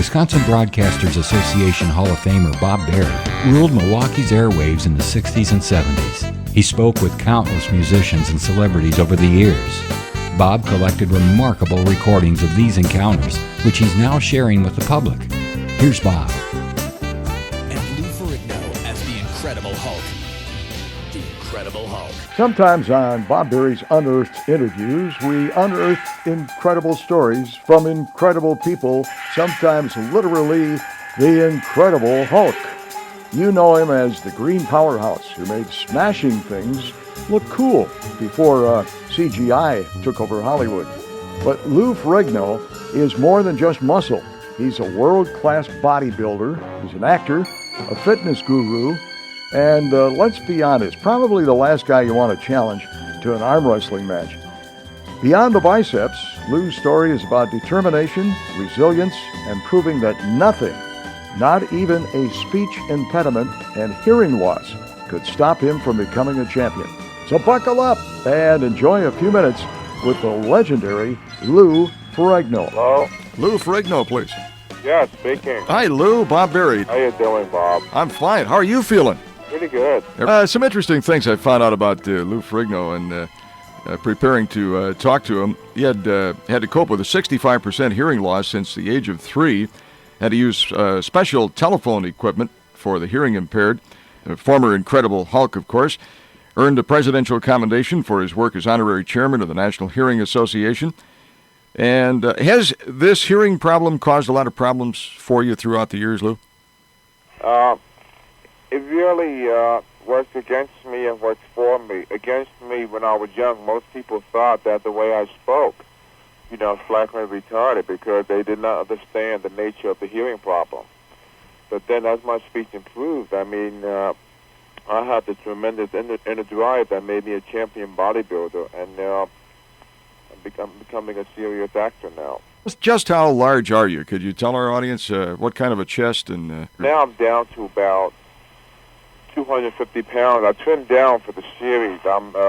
Wisconsin Broadcasters Association Hall of Famer Bob Berry ruled Milwaukee's airwaves in the 60s and 70s. He spoke with countless musicians and celebrities over the years. Bob collected remarkable recordings of these encounters, which he's now sharing with the public. Here's Bob. And Lou Ferrigno as the Incredible Hulk. The Incredible Hulk. Sometimes on Bob Berry's Unearthed interviews, we unearth incredible stories from incredible people, sometimes literally the Incredible Hulk. You know him as the green powerhouse who made smashing things look cool before CGI took over Hollywood. But Lou Ferrigno is more than just muscle. He's a world-class bodybuilder, he's an actor, a fitness guru, and let's be honest, probably the last guy you want to challenge to an arm wrestling match. Beyond the biceps, Lou's story is about determination, resilience, and proving that nothing, not even a speech impediment and hearing loss, could stop him from becoming a champion. So buckle up and enjoy a few minutes with the legendary Lou Ferrigno. Hello? Lou Ferrigno, please. Yeah, speaking. Hi, Lou. Bob Berry. How you doing, Bob? I'm fine. How are you feeling? Pretty good. Some interesting things I found out about Lou Ferrigno and preparing to talk to him. He had to cope with a 65% hearing loss since the age of 3. Had to use special telephone equipment for the hearing impaired. Former Incredible Hulk, of course. Earned a presidential commendation for his work as honorary chairman of the National Hearing Association. And has this hearing problem caused a lot of problems for you throughout the years, Lou? It really works against me and works for me. Against me, when I was young, most people thought that the way I spoke, slightly retarded because they did not understand the nature of the hearing problem. But then as my speech improved, I had the tremendous inner drive that made me a champion bodybuilder, and now I'm becoming a serious actor now. Just how large are you? Could you tell our audience what kind of a chest and... Now I'm down to about 250 pounds. I trimmed down for the series.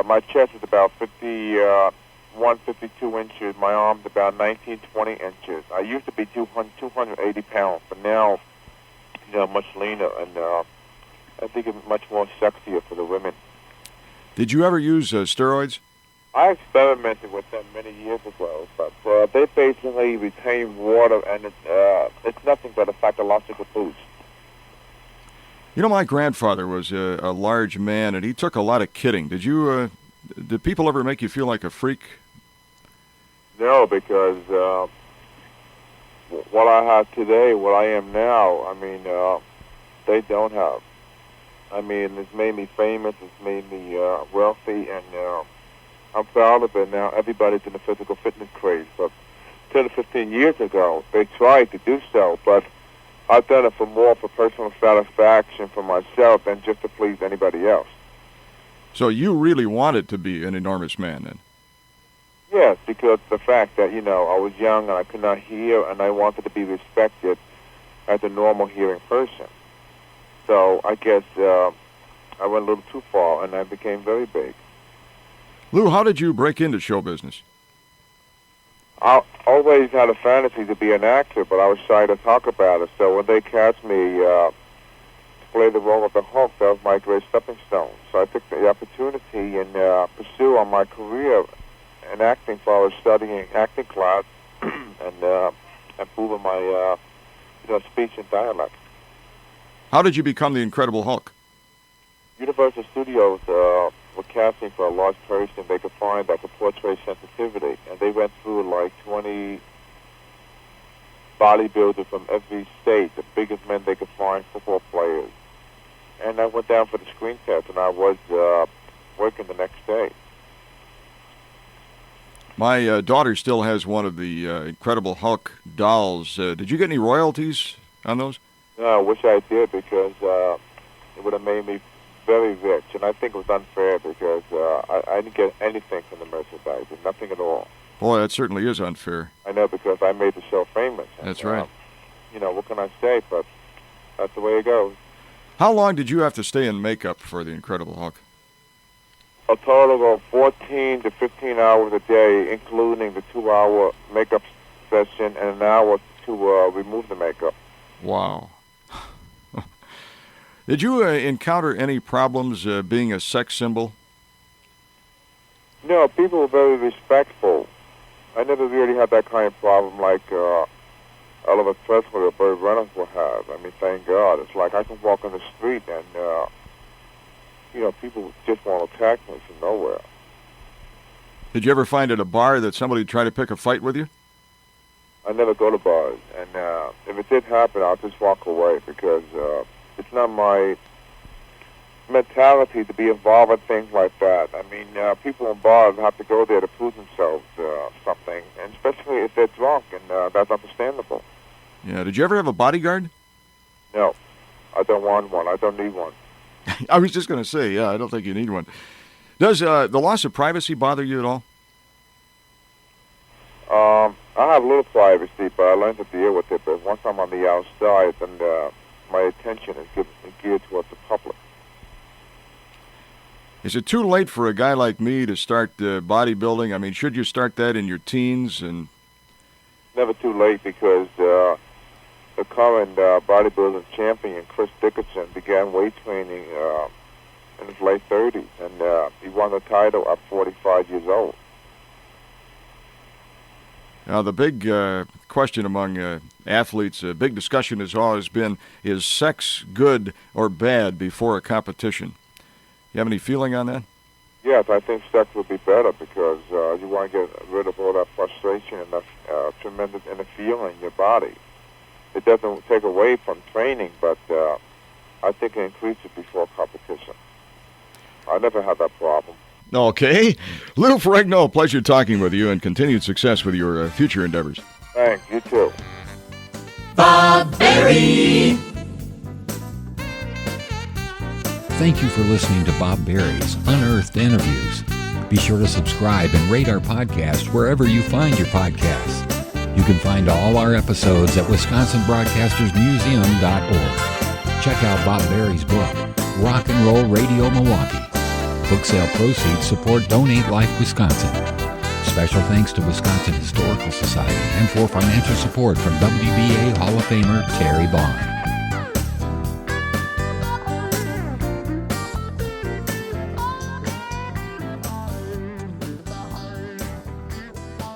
My chest is about 52 inches. My arm's about 19, 20 inches. I used to be 280 pounds, but now, I'm much leaner, and I think it's much more sexier for the women. Did you ever use steroids? I experimented with them many years ago, but they basically retain water, and it's nothing but a psychological boost. My grandfather was a large man, and he took a lot of kidding. Did people ever make you feel like a freak? No, because what I have today, what I am now, they don't have. It's made me famous, it's made me wealthy, and I'm proud of it now. Everybody's in the physical fitness craze, but 10 or 15 years ago, they tried to do so, but I've done it for personal satisfaction for myself than just to please anybody else. So you really wanted to be an enormous man, then? Yes, because the fact that, I was young and I could not hear, and I wanted to be respected as a normal hearing person. So I guess I went a little too far, and I became very big. Lou, how did you break into show business? I always had a fantasy to be an actor, but I was shy to talk about it. So when they cast me to play the role of the Hulk, that was my great stepping stone. So I took the opportunity and pursue on my career in acting. So I was studying acting class and improving my speech and dialect. How did you become the Incredible Hulk? Universal Studios were casting for a large person they could find that could portray sensitivity, and they went through like 20 bodybuilders from every state, the biggest men they could find, football players. And I went down for the screen test, and I was working the next day. My daughter still has one of the Incredible Hulk dolls. Did you get any royalties on those? No, I wish I did, because it would have made me very rich, and I think it was unfair because I didn't get anything from the merchandise, nothing at all. Boy, that certainly is unfair. I know, because I made the show famous. That's right. What can I say, but that's the way it goes. How long did you have to stay in makeup for the Incredible Hulk? A total of 14 to 15 hours a day, including the 2-hour makeup session and an hour to remove the makeup. Wow. Did you encounter any problems being a sex symbol? No, people were very respectful. I never really had that kind of problem like Oliver Presley or Burt Reynolds will have. I mean, thank God. It's like I can walk on the street and, people just want to attack me from nowhere. Did you ever find at a bar that somebody tried to pick a fight with you? I never go to bars. And if it did happen, I'll just walk away because it's not my mentality to be involved in things like that. I mean, people in bars have to go there to prove themselves something, and especially if they're drunk, and that's understandable. Yeah. Did you ever have a bodyguard? No, I don't want one. I don't need one. I was just going to say, yeah, I don't think you need one. Does the loss of privacy bother you at all? I have a little privacy, but I learned to deal with it. But once I'm on the outside, then my attention is geared towards the public. Is it too late for a guy like me to start bodybuilding? I mean, should you start that in your teens? And Never too late, because the current bodybuilding champion, Chris Dickerson, began weight training in his late 30s, and he won the title at 45 years old. Now, the big question among athletes, a big discussion has always been, is sex good or bad before a competition? You have any feeling on that? Yes, I think sex would be better because you want to get rid of all that frustration and that tremendous inner feeling in your body. It doesn't take away from training, but I think it increases before competition. I never had that problem. Okay. Lou Ferrigno, pleasure talking with you, and continued success with your future endeavors. Thanks. You too. Bob Berry. Thank you for listening to Bob Berry's Unearthed Interviews. Be sure to subscribe and rate our podcast wherever you find your podcasts. You can find all our episodes at WisconsinBroadcastersMuseum.org. Check out Bob Berry's book, Rock and Roll Radio Milwaukee. Book sale proceeds support Donate Life Wisconsin. Special thanks to Wisconsin Historical Society and for financial support from WBA Hall of Famer Terry Bond.